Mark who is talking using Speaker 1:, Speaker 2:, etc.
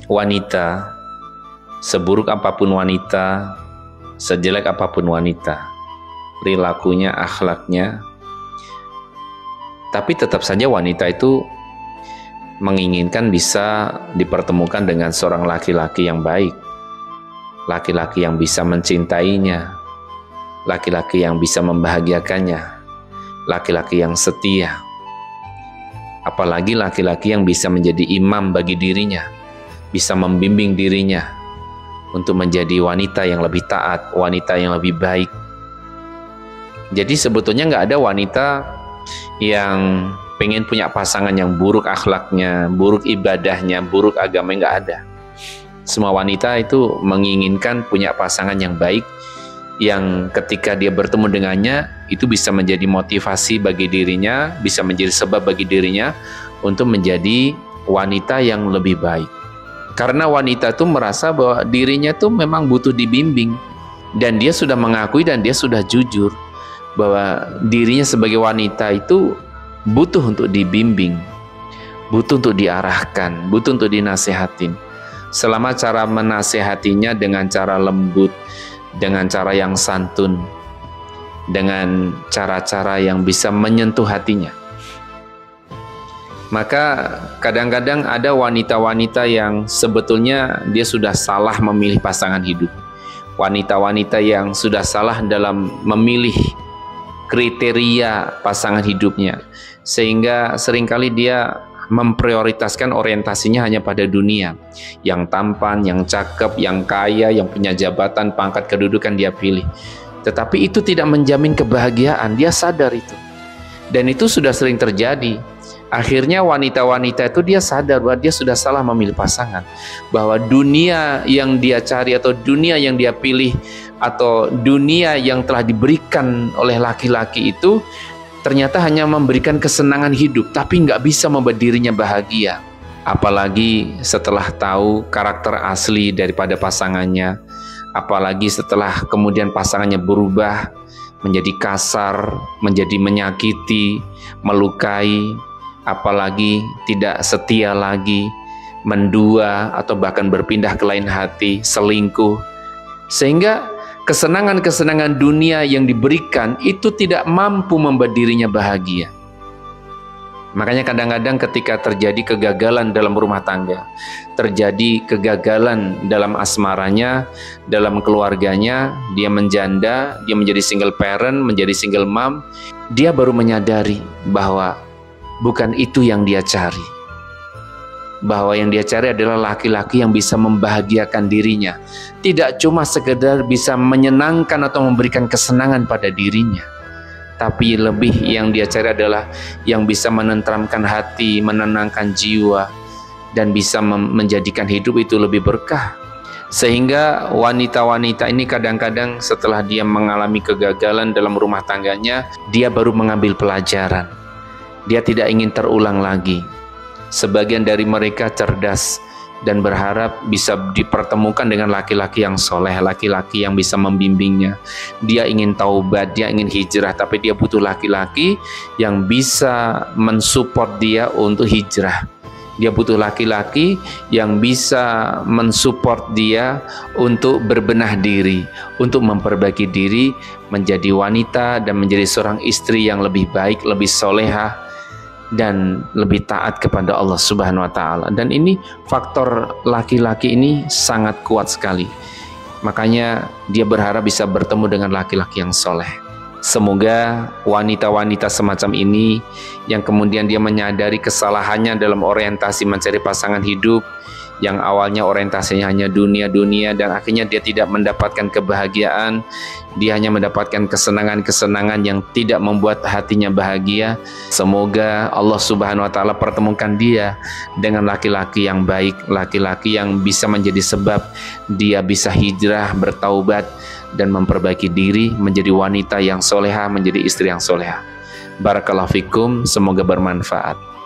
Speaker 1: wanita, seburuk apapun wanita, sejelek apapun wanita, perilakunya, akhlaknya, tapi tetap saja wanita itu menginginkan bisa dipertemukan dengan seorang laki-laki yang baik, laki-laki yang bisa mencintainya, laki-laki yang bisa membahagiakannya, laki-laki yang setia, apalagi laki-laki yang bisa menjadi imam bagi dirinya, bisa membimbing dirinya untuk menjadi wanita yang lebih taat, wanita yang lebih baik. Jadi sebetulnya nggak ada wanita yang pengen punya pasangan yang buruk akhlaknya, buruk ibadahnya, buruk agamanya, nggak ada. Semua wanita itu menginginkan punya pasangan yang baik, yang ketika dia bertemu dengannya itu bisa menjadi motivasi bagi dirinya, bisa menjadi sebab bagi dirinya untuk menjadi wanita yang lebih baik. Karena wanita itu merasa bahwa dirinya tuh memang butuh dibimbing, dan dia sudah mengakui dan dia sudah jujur bahwa dirinya sebagai wanita itu butuh untuk dibimbing, butuh untuk diarahkan, butuh untuk dinasehatin. Selama cara menasehatinya dengan cara lembut, dengan cara yang santun, dengan cara-cara yang bisa menyentuh hatinya. Maka kadang-kadang ada wanita-wanita yang sebetulnya dia sudah salah memilih pasangan hidup. Wanita-wanita yang sudah salah dalam memilih kriteria pasangan hidupnya, sehingga seringkali dia memprioritaskan orientasinya hanya pada dunia. Yang tampan, yang cakep, yang kaya, yang punya jabatan, pangkat, kedudukan dia pilih. Tetapi itu tidak menjamin kebahagiaan, dia sadar itu. Dan itu sudah sering terjadi. Akhirnya wanita-wanita itu dia sadar bahwa dia sudah salah memilih pasangan, bahwa dunia yang dia cari atau dunia yang dia pilih atau dunia yang telah diberikan oleh laki-laki itu ternyata hanya memberikan kesenangan hidup, tapi nggak bisa membuat dirinya bahagia. Apalagi setelah tahu karakter asli daripada pasangannya, apalagi setelah kemudian pasangannya berubah menjadi kasar, menjadi menyakiti, melukai, apalagi tidak setia lagi, mendua atau bahkan berpindah ke lain hati, selingkuh. Sehingga kesenangan-kesenangan dunia yang diberikan itu tidak mampu membuat dirinya bahagia. Makanya kadang-kadang ketika terjadi kegagalan dalam rumah tangga, terjadi kegagalan dalam asmaranya, dalam keluarganya, dia menjanda, dia menjadi single parent, menjadi single mom, dia baru menyadari bahwa bukan itu yang dia cari. Bahwa yang dia cari adalah laki-laki yang bisa membahagiakan dirinya. Tidak cuma sekedar bisa menyenangkan atau memberikan kesenangan pada dirinya, tapi lebih yang dia cari adalah yang bisa menenteramkan hati, menenangkan jiwa, dan bisa menjadikan hidup itu lebih berkah. Sehingga wanita-wanita ini kadang-kadang setelah dia mengalami kegagalan dalam rumah tangganya, dia baru mengambil pelajaran. Dia tidak ingin terulang lagi. Sebagian dari mereka cerdas dan berharap bisa dipertemukan dengan laki-laki yang soleh, laki-laki yang bisa membimbingnya. Dia ingin taubat, dia ingin hijrah, tapi dia butuh laki-laki yang bisa mensupport dia untuk hijrah. Dia butuh laki-laki yang bisa mensupport dia untuk berbenah diri, untuk memperbaiki diri, menjadi wanita dan menjadi seorang istri yang lebih baik, lebih solehah, dan lebih taat kepada Allah Subhanahu wa Ta'ala. Dan ini faktor laki-laki ini sangat kuat sekali. Makanya dia berharap bisa bertemu dengan laki-laki yang soleh. Semoga wanita-wanita semacam ini yang kemudian dia menyadari kesalahannya dalam orientasi mencari pasangan hidup, yang awalnya orientasinya hanya dunia-dunia dan akhirnya dia tidak mendapatkan kebahagiaan, dia hanya mendapatkan kesenangan-kesenangan yang tidak membuat hatinya bahagia. Semoga Allah Subhanahu wa Ta'ala pertemukan dia dengan laki-laki yang baik, laki-laki yang bisa menjadi sebab dia bisa hijrah, bertaubat, dan memperbaiki diri menjadi wanita yang soleha, menjadi istri yang soleha. Barakallahu fikum, semoga bermanfaat.